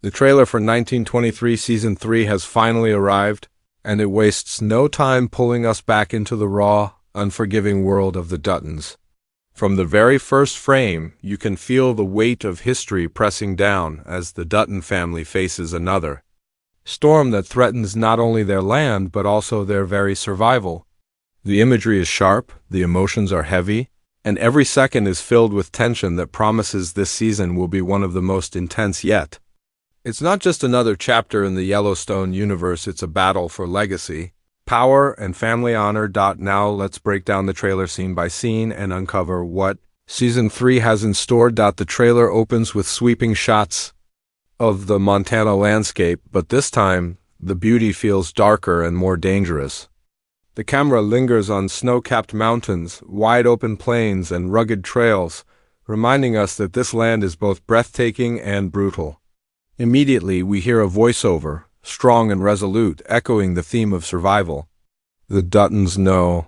The trailer for 1923 Season 3 has finally arrived, and it wastes no time pulling us back into the raw, unforgiving world of the Duttons. From the very first frame, you can feel the weight of history pressing down as the Dutton family faces another storm that threatens not only their land but also their very survival. The imagery is sharp, the emotions are heavy, and every second is filled with tension that promises this season will be one of the most intense yet. It's not just another chapter in the Yellowstone universe, it's a battle for legacy, power, and family honor. Now let's break down the trailer scene by scene and uncover what Season 3 has in store. The trailer opens with sweeping shots of the Montana landscape, but this time the beauty feels darker and more dangerous. The camera lingers on snow-capped mountains, wide-open plains, and rugged trails, reminding us that this land is both breathtaking and brutal. Immediately, we hear a voiceover, strong and resolute, echoing the theme of survival. The Duttons know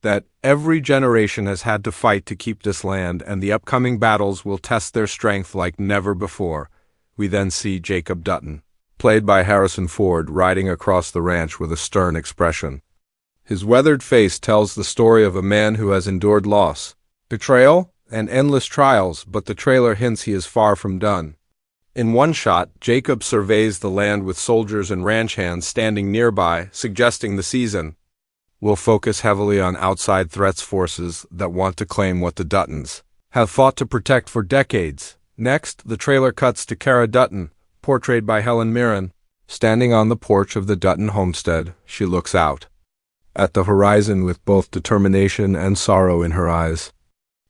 that every generation has had to fight to keep this land, and the upcoming battles will test their strength like never before. We then see Jacob Dutton, played by Harrison Ford, riding across the ranch with a stern expression. His weathered face tells the story of a man who has endured loss, betrayal, and endless trials, but the trailer hints he is far from done. In one shot, Jacob surveys the land with soldiers and ranch hands standing nearby, suggesting the season will focus heavily on outside threats, forces that want to claim what the Duttons have fought to protect for decades. Next, the trailer cuts to Cara Dutton, portrayed by Helen Mirren, standing on the porch of the Dutton homestead. She looks out at the horizon with both determination and sorrow in her eyes.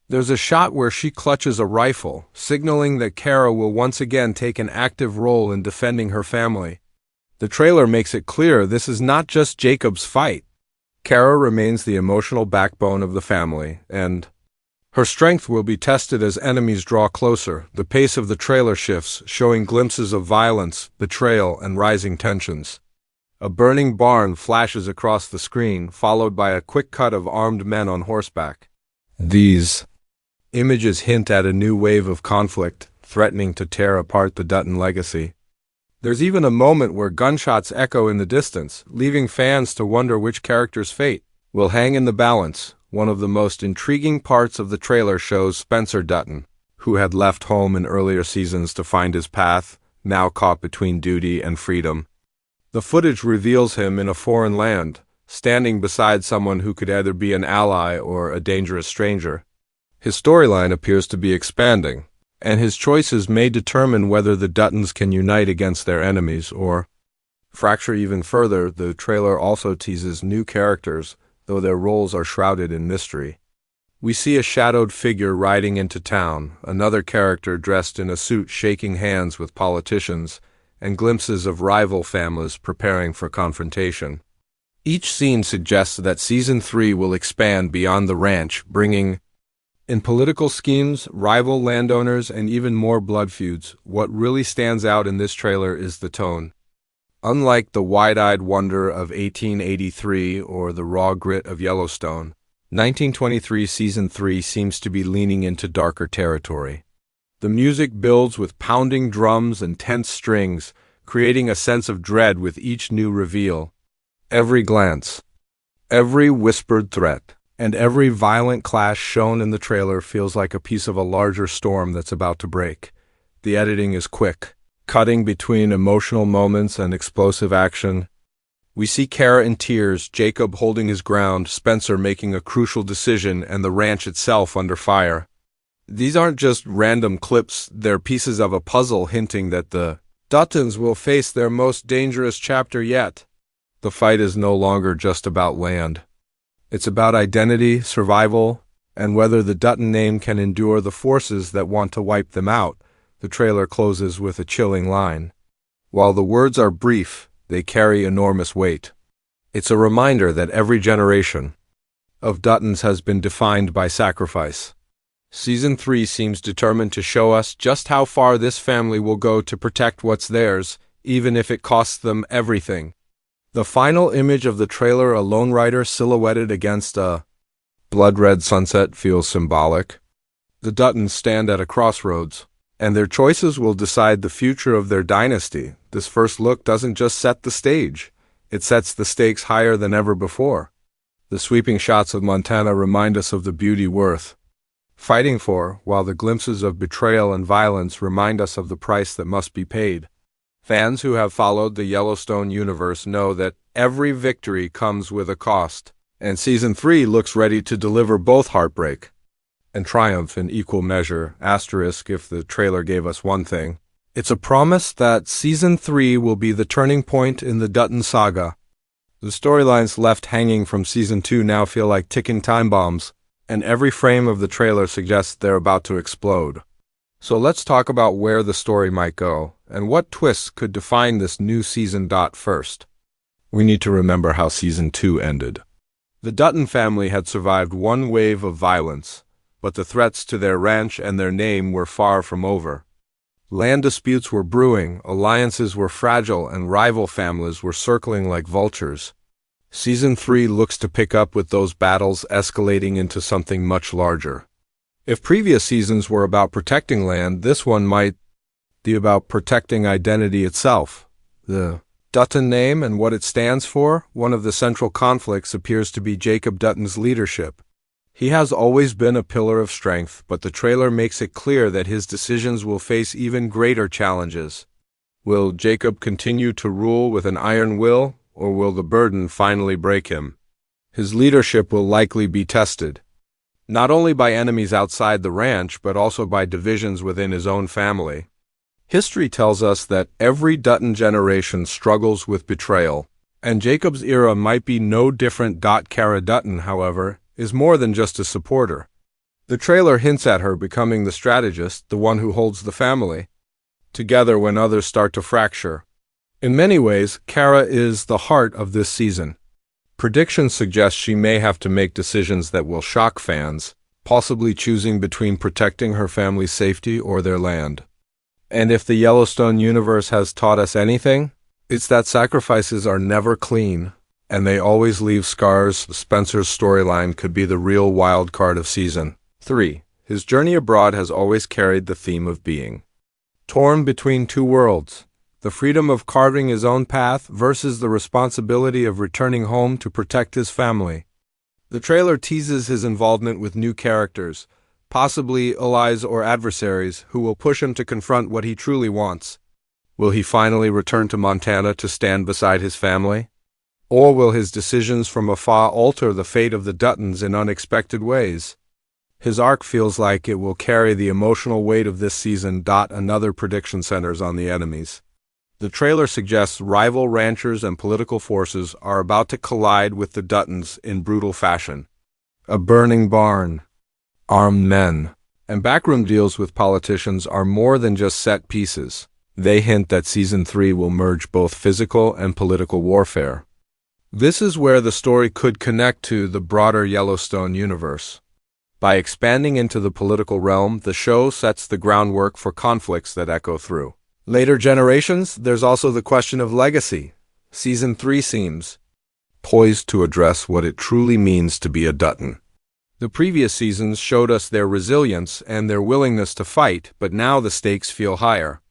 There's a shot where she clutches a rifle, signaling that Cara will once again take an active role in defending her family. The trailer makes it clear this is not just Jacob's fight. Cara remains the emotional backbone of the family, and her strength will be tested as enemies draw closer. The pace of the trailer shifts, showing glimpses of violence, betrayal, and rising tensions. A burning barn flashes across the screen, followed by a quick cut of armed men on horseback. These images hint at a new wave of conflict, threatening to tear apart the Dutton legacy. There's even a moment where gunshots echo in the distance, leaving fans to wonder which character's fate will hang in the balance. One of the most intriguing parts of the trailer shows Spencer Dutton, who had left home in earlier seasons to find his path, now caught between duty and freedom. The footage reveals him in a foreign land, standing beside someone who could either be an ally or a dangerous stranger. His storyline appears to be expanding, and his choices may determine whether the Duttons can unite against their enemies or fracture even further. The trailer also teases new characters, though their roles are shrouded in mystery. We see a shadowed figure riding into town, another character dressed in a suit shaking hands with politicians, and glimpses of rival families preparing for confrontation. Each scene suggests that Season 3 will expand beyond the ranch, bringing in political schemes, rival landowners, and even more blood feuds. What really stands out in this trailer is the tone. Unlike the wide-eyed wonder of 1883 or the raw grit of Yellowstone, 1923 Season 3 seems to be leaning into darker territory. The music builds with pounding drums and tense strings, creating a sense of dread with each new reveal. Every glance, every whispered threat, and every violent clash shown in the trailer feels like a piece of a larger storm that's about to break. The editing is quick, cutting between emotional moments and explosive action. We see Cara in tears, Jacob holding his ground, Spencer making a crucial decision, and the ranch itself under fire. These aren't just random clips, they're pieces of a puzzle hinting that the Duttons will face their most dangerous chapter yet. The fight is no longer just about land. It's about identity, survival, and whether the Dutton name can endure the forces that want to wipe them out. The trailer closes with a chilling line. While the words are brief, they carry enormous weight. It's a reminder that every generation of Duttons has been defined by sacrifice. Season 3 seems determined to show us just how far this family will go to protect what's theirs, even if it costs them everything. The final image of the trailer, a lone rider silhouetted against a blood-red sunset, feels symbolic. The Duttons stand at a crossroads, and their choices will decide the future of their dynasty. This first look doesn't just set the stage, it sets the stakes higher than ever before. The sweeping shots of Montana remind us of the beauty worth fighting for, while the glimpses of betrayal and violence remind us of the price that must be paid. Fans who have followed the Yellowstone universe know that every victory comes with a cost, and Season 3 looks ready to deliver both heartbreak and triumph in equal measure. Asterisk if the trailer gave us one thing. It's a promise that Season 3 will be the turning point in the Dutton saga. The storylines left hanging from Season 2 now feel like ticking time bombs, and every frame of the trailer suggests they're about to explode. So let's talk about where the story might go, and what twists could define this new season. First, we need to remember how Season 2 ended. The Dutton family had survived one wave of violence, but the threats to their ranch and their name were far from over. Land disputes were brewing, alliances were fragile, and rival families were circling like vultures. Season 3 looks to pick up with those battles escalating into something much larger. If previous seasons were about protecting land, this one might be about protecting identity itself. The Dutton name and what it stands for, one of the central conflicts appears to be Jacob Dutton's leadership. He has always been a pillar of strength, but the trailer makes it clear that his decisions will face even greater challenges. Will Jacob continue to rule with an iron will, or will the burden finally break him? His leadership will likely be tested, not only by enemies outside the ranch, but also by divisions within his own family. History tells us that every Dutton generation struggles with betrayal, and Jacob's era might be no different. Cara Dutton, however, is more than just a supporter. The trailer hints at her becoming the strategist, the one who holds the family together when others start to fracture. In many ways, Cara is the heart of this season. Predictions suggest she may have to make decisions that will shock fans, possibly choosing between protecting her family's safety or their land. And if the Yellowstone universe has taught us anything, it's that sacrifices are never clean, and they always leave scars. Spencer's storyline could be the real wild card of Season 3. His journey abroad has always carried the theme of being torn between two worlds. The freedom of carving his own path versus the responsibility of returning home to protect his family. The trailer teases his involvement with new characters, possibly allies or adversaries, who will push him to confront what he truly wants. Will he finally return to Montana to stand beside his family? Or will his decisions from afar alter the fate of the Duttons in unexpected ways? His arc feels like it will carry the emotional weight of this season. Another prediction centers on the enemies. The trailer suggests rival ranchers and political forces are about to collide with the Duttons in brutal fashion. A burning barn, armed men, and backroom deals with politicians are more than just set pieces. They hint that Season 3 will merge both physical and political warfare. This is where the story could connect to the broader Yellowstone universe. By expanding into the political realm, the show sets the groundwork for conflicts that echo through later generations. There's also the question of legacy. Season 3 seems poised to address what it truly means to be a Dutton. The previous seasons showed us their resilience and their willingness to fight, but now the stakes feel higher.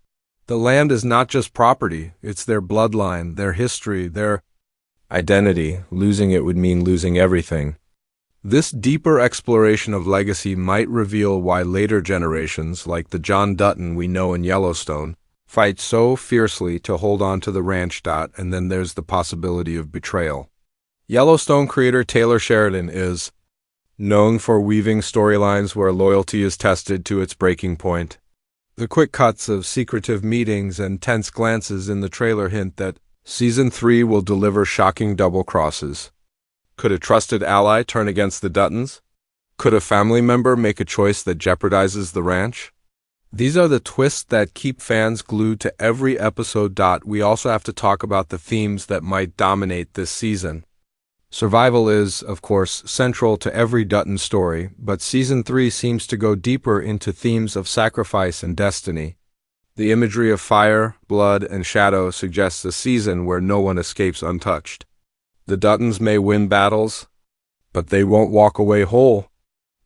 The land is not just property, it's their bloodline, their history, their identity. Losing it would mean losing everything. This deeper exploration of legacy might reveal why later generations, like the John Dutton we know in Yellowstone, fight so fiercely to hold on to the ranch. And then there's the possibility of betrayal. Yellowstone creator Taylor Sheridan is known for weaving storylines where loyalty is tested to its breaking point. The quick cuts of secretive meetings and tense glances in the trailer hint that Season 3 will deliver shocking double crosses. Could a trusted ally turn against the Duttons? Could a family member make a choice that jeopardizes the ranch? These are the twists that keep fans glued to every episode. We also have to talk about the themes that might dominate this season. Survival is, of course, central to every Dutton story, but Season 3 seems to go deeper into themes of sacrifice and destiny. The imagery of fire, blood, and shadow suggests a season where no one escapes untouched. The Duttons may win battles, but they won't walk away whole.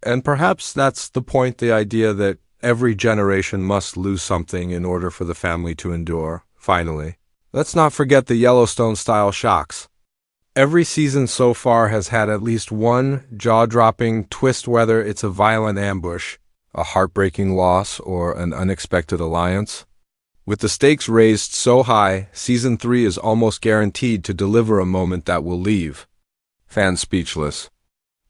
And perhaps that's the point, the idea that Every generation must lose something in order for the family to endure, finally. Let's not forget the Yellowstone-style shocks. Every season so far has had at least one jaw-dropping twist, whether it's a violent ambush, a heartbreaking loss, or an unexpected alliance. With the stakes raised so high, Season 3 is almost guaranteed to deliver a moment that will leave fans speechless.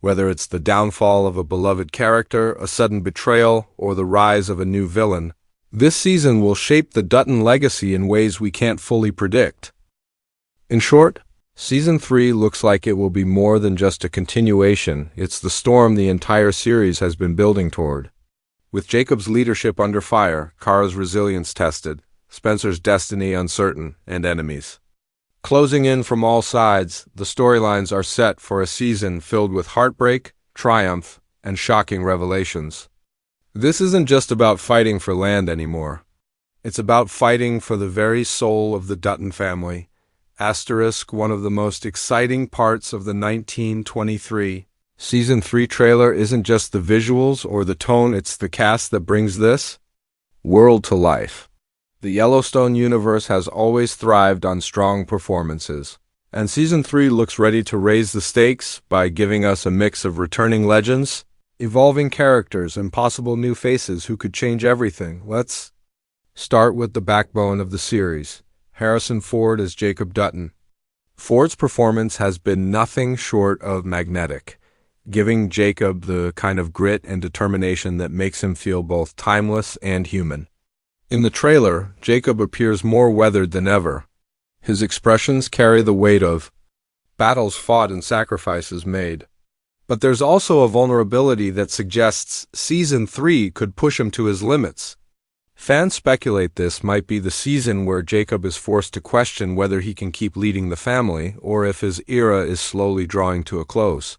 Whether it's the downfall of a beloved character, a sudden betrayal, or the rise of a new villain, this season will shape the Dutton legacy in ways we can't fully predict. In short, Season 3 looks like it will be more than just a continuation. It's the storm the entire series has been building toward. With Jacob's leadership under fire, Cara's resilience tested, Spencer's destiny uncertain, and enemies closing in from all sides, the storylines are set for a season filled with heartbreak, triumph, and shocking revelations. This isn't just about fighting for land anymore. It's about fighting for the very soul of the Dutton family. One of the most exciting parts of the 1923 Season 3 trailer isn't just the visuals or the tone, it's the cast that brings this world to life. The Yellowstone universe has always thrived on strong performances, and Season 3 looks ready to raise the stakes by giving us a mix of returning legends, evolving characters, and possible new faces who could change everything. Let's start with the backbone of the series, Harrison Ford as Jacob Dutton. Ford's performance has been nothing short of magnetic, giving Jacob the kind of grit and determination that makes him feel both timeless and human. In the trailer, Jacob appears more weathered than ever. His expressions carry the weight of battles fought and sacrifices made. But there's also a vulnerability that suggests Season 3 could push him to his limits. Fans speculate this might be the season where Jacob is forced to question whether he can keep leading the family or if his era is slowly drawing to a close.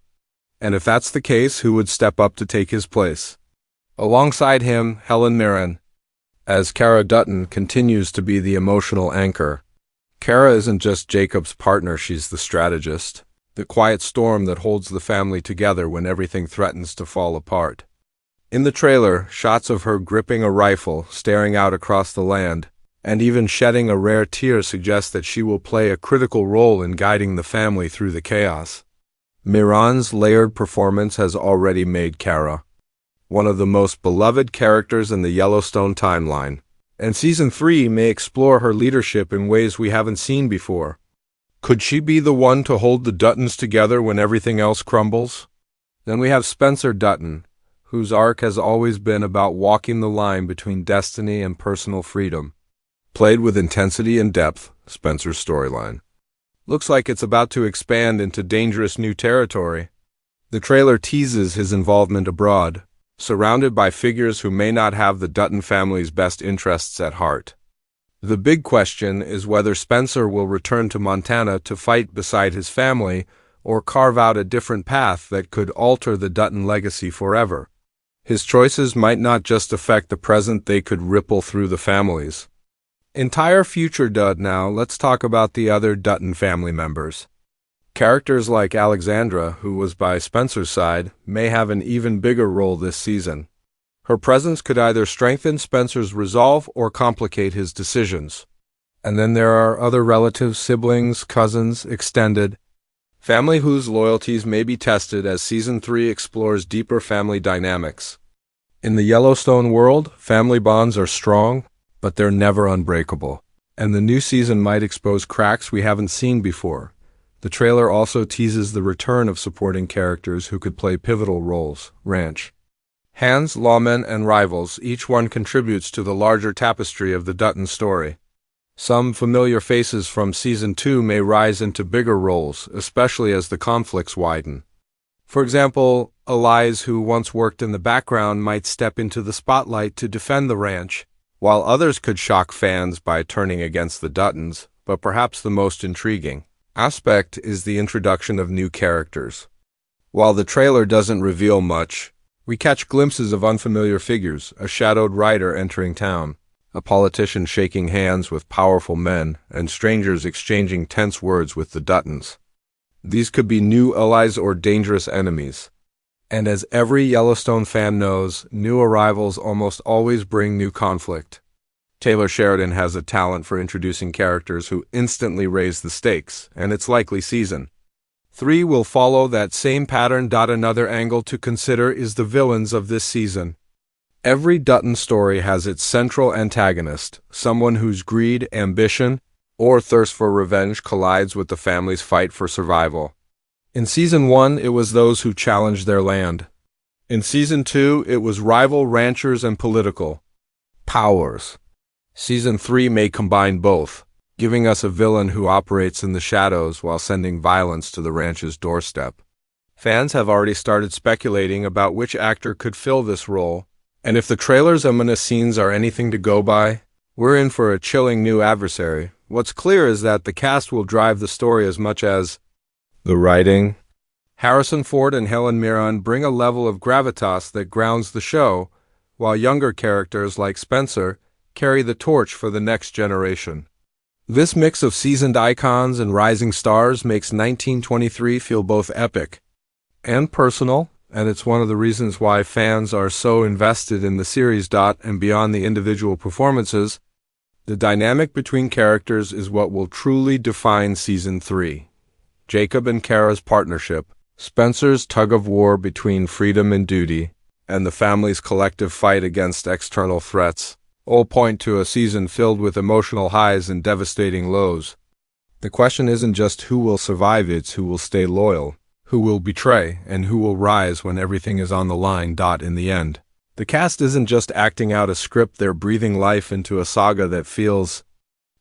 And if that's the case, who would step up to take his place? Alongside him, Helen Mirren, as Cara Dutton, continues to be the emotional anchor. Cara isn't just Jacob's partner, she's the strategist, the quiet storm that holds the family together when everything threatens to fall apart. In the trailer, shots of her gripping a rifle, staring out across the land, and even shedding a rare tear suggest that she will play a critical role in guiding the family through the chaos. Mirren's layered performance has already made Cara one of the most beloved characters in the Yellowstone timeline, and Season 3 may explore her leadership in ways we haven't seen before. Could she be the one to hold the Duttons together when everything else crumbles? Then we have Spencer Dutton, whose arc has always been about walking the line between destiny and personal freedom. Played with intensity and depth, Spencer's storyline looks like it's about to expand into dangerous new territory. The trailer teases his involvement abroad, surrounded by figures who may not have the Dutton family's best interests at heart. The big question is whether Spencer will return to Montana to fight beside his family or carve out a different path that could alter the Dutton legacy forever. His choices might not just affect the present, they could ripple through the family's entire future. Now, let's talk about the other Dutton family members. Characters like Alexandra, who was by Spencer's side, may have an even bigger role this season. Her presence could either strengthen Spencer's resolve or complicate his decisions. And then there are other relatives, siblings, cousins, extended family whose loyalties may be tested as Season 3 explores deeper family dynamics. In the Yellowstone world, family bonds are strong, but they're never unbreakable. And the new season might expose cracks we haven't seen before. The trailer also teases the return of supporting characters who could play pivotal roles: ranch hands, lawmen, and rivals. Each one contributes to the larger tapestry of the Dutton story. Some familiar faces from Season 2 may rise into bigger roles, especially as the conflicts widen. For example, allies who once worked in the background might step into the spotlight to defend the ranch, while others could shock fans by turning against the Duttons. But perhaps the most intriguing aspect is the introduction of new characters. While the trailer doesn't reveal much, we catch glimpses of unfamiliar figures: a shadowed rider entering town, a politician shaking hands with powerful men, and strangers exchanging tense words with the Duttons. These could be new allies or dangerous enemies. And as every Yellowstone fan knows, new arrivals almost always bring new conflict. Taylor Sheridan has a talent for introducing characters who instantly raise the stakes, and it's likely season 3 will follow that same pattern. Another angle to consider is the villains of this season. Every Dutton story has its central antagonist, someone whose greed, ambition, or thirst for revenge collides with the family's fight for survival. In Season 1, it was those who challenged their land. In Season 2, it was rival ranchers and political powers. Season 3 may combine both, giving us a villain who operates in the shadows while sending violence to the ranch's doorstep. Fans have already started speculating about which actor could fill this role, and if the trailer's ominous scenes are anything to go by, we're in for a chilling new adversary. What's clear is that the cast will drive the story as much as the writing. Harrison Ford and Helen Mirren bring a level of gravitas that grounds the show, while younger characters like Spencer carry the torch for the next generation. This mix of seasoned icons and rising stars makes 1923 feel both epic and personal, and it's one of the reasons why fans are so invested in the series. And beyond the individual performances, the dynamic between characters is what will truly define Season 3. Jacob and Cara's partnership, Spencer's tug-of-war between freedom and duty, and the family's collective fight against external threats all point to a season filled with emotional highs and devastating lows. The question isn't just who will survive, it's who will stay loyal, who will betray, and who will rise when everything is on the line. In the end, the cast isn't just acting out a script, they're breathing life into a saga that feels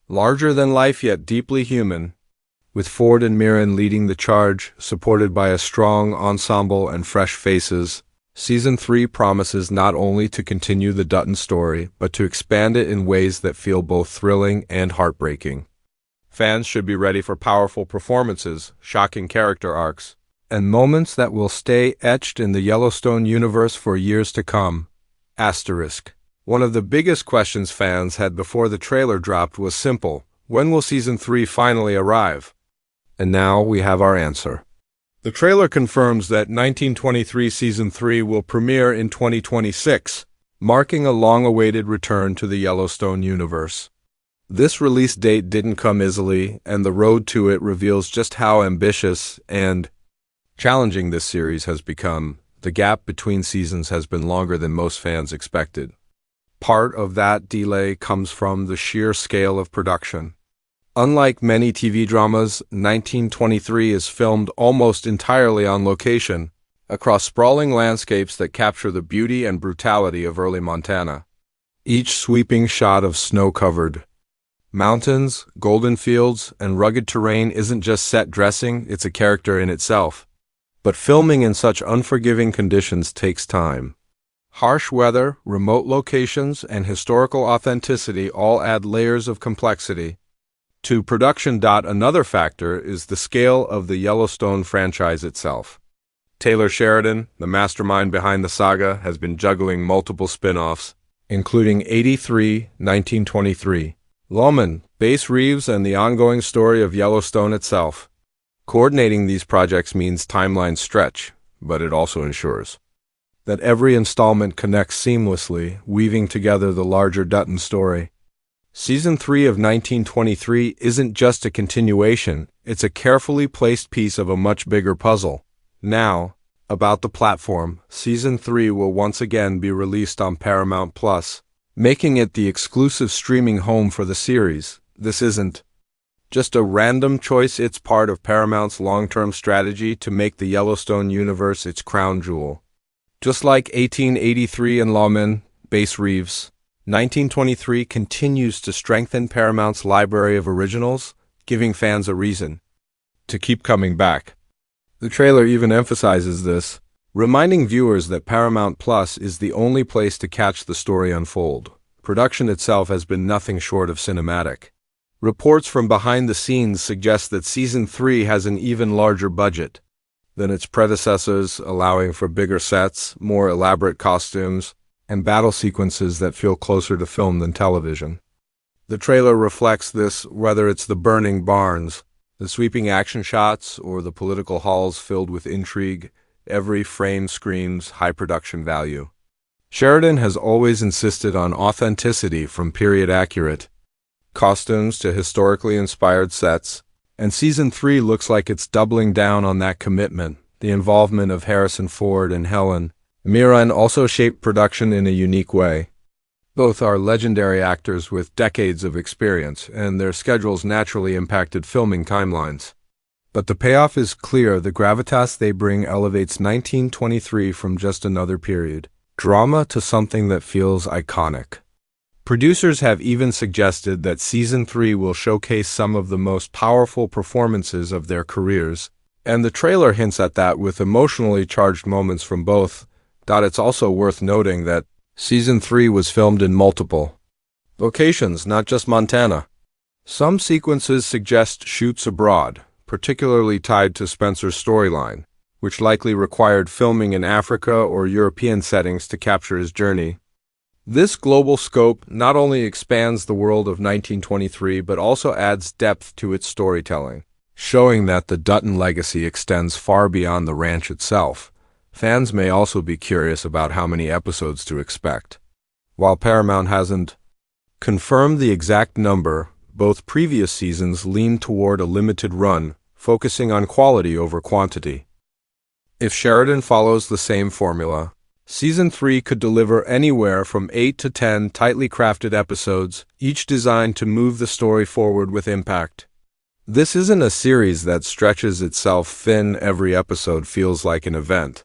larger than life yet deeply human. With Ford and Mirren leading the charge, supported by a strong ensemble and fresh faces, Season 3 promises not only to continue the Dutton story, but to expand it in ways that feel both thrilling and heartbreaking. Fans should be ready for powerful performances, shocking character arcs, and moments that will stay etched in the Yellowstone universe for years to come. Asterisk. One of the biggest questions fans had before the trailer dropped was simple: when will Season 3 finally arrive? And now we have our answer. The trailer confirms that 1923 Season 3 will premiere in 2026, marking a long-awaited return to the Yellowstone universe. This release date didn't come easily, and the road to it reveals just how ambitious and challenging this series has become. The gap between seasons has been longer than most fans expected. Part of that delay comes from the sheer scale of production. Unlike many TV dramas, 1923 is filmed almost entirely on location, across sprawling landscapes that capture the beauty and brutality of early Montana. Each sweeping shot of snow-covered mountains, golden fields, and rugged terrain isn't just set dressing, it's a character in itself. But filming in such unforgiving conditions takes time. Harsh weather, remote locations, and historical authenticity all add layers of complexity to production. Another factor is the scale of the Yellowstone franchise itself. Taylor Sheridan, the mastermind behind the saga, has been juggling multiple spin-offs, including 83, 1923, Lawman, Base Reeves, and the ongoing story of Yellowstone itself. Coordinating these projects means timelines stretch, but it also ensures that every installment connects seamlessly, weaving together the larger Dutton story. Season 3 of 1923 isn't just a continuation, it's a carefully placed piece of a much bigger puzzle. Now, about the platform, Season 3 will once again be released on Paramount+, making it the exclusive streaming home for the series. This isn't just a random choice, it's part of Paramount's long-term strategy to make the Yellowstone universe its crown jewel. Just like 1883 and Lawman, Base Reeves, 1923 continues to strengthen Paramount's library of originals, giving fans a reason to keep coming back. The trailer even emphasizes this, reminding viewers that Paramount Plus is the only place to catch the story unfold. Production itself has been nothing short of cinematic. Reports from behind the scenes suggest that Season 3 has an even larger budget than its predecessors, allowing for bigger sets, more elaborate costumes, and battle sequences that feel closer to film than television. The trailer reflects this, whether it's the burning barns, the sweeping action shots, or the political halls filled with intrigue. every frame screams high production value. Sheridan has always insisted on authenticity from period-accurate costumes to historically inspired sets, and Season 3 looks like it's doubling down on that commitment. The involvement of Harrison Ford and Helen Mirren also shaped production in a unique way. Both are legendary actors with decades of experience, and their schedules naturally impacted filming timelines. But the payoff is clear. The gravitas they bring elevates 1923 from just another period drama to something that feels iconic. Producers have even suggested that Season 3 will showcase some of the most powerful performances of their careers, and the trailer hints at that with emotionally charged moments from both. It's also worth noting that Season 3 was filmed in multiple locations, not just Montana. Some sequences suggest shoots abroad, particularly tied to Spencer's storyline, which likely required filming in Africa or European settings to capture his journey. This global scope not only expands the world of 1923 but also adds depth to its storytelling, showing that the Dutton legacy extends far beyond the ranch itself. Fans may also be curious about how many episodes to expect. While Paramount hasn't confirmed the exact number, both previous seasons leaned toward a limited run, focusing on quality over quantity. If Sheridan follows the same formula, Season 3 could deliver anywhere from 8 to 10 tightly crafted episodes, each designed to move the story forward with impact. This isn't a series that stretches itself thin. Every episode feels like an event.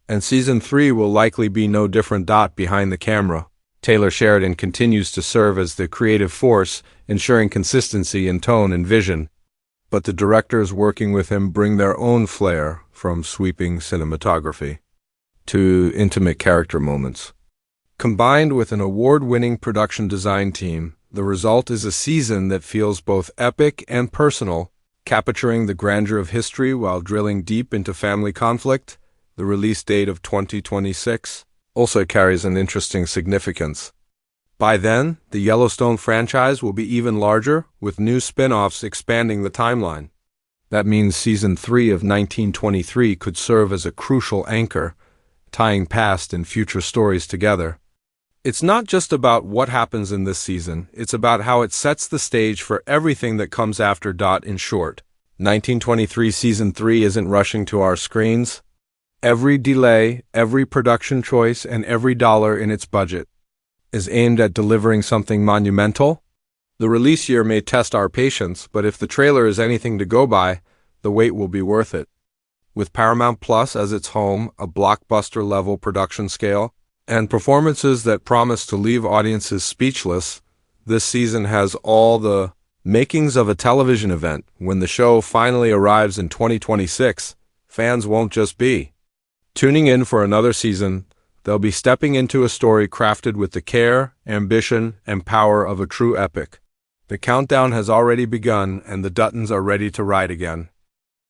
And Season 3 will likely be no different. Behind the camera, Taylor Sheridan continues to serve as the creative force, ensuring consistency in tone and vision. But the directors working with him bring their own flair, from sweeping cinematography to intimate character moments. Combined with an award-winning production design team, the result is a season that feels both epic and personal, capturing the grandeur of history while drilling deep into family conflict. The release date of 2026 also carries an interesting significance. By then, the Yellowstone franchise will be even larger, with new spin-offs expanding the timeline. That means Season 3 of 1923 could serve as a crucial anchor, tying past and future stories together. It's not just about what happens in this season, it's about how it sets the stage for everything that comes after. In short, 1923 Season 3 isn't rushing to our screens. Every delay, every production choice, and every dollar in its budget is aimed at delivering something monumental. The release year may test our patience, but if the trailer is anything to go by, the wait will be worth it. With Paramount Plus as its home, a blockbuster-level production scale, and performances that promise to leave audiences speechless, this season has all the makings of a television event. When the show finally arrives in 2026, fans won't just be tuning in for another season, they'll be stepping into a story crafted with the care, ambition, and power of a true epic. The countdown has already begun, and the Duttons are ready to ride again.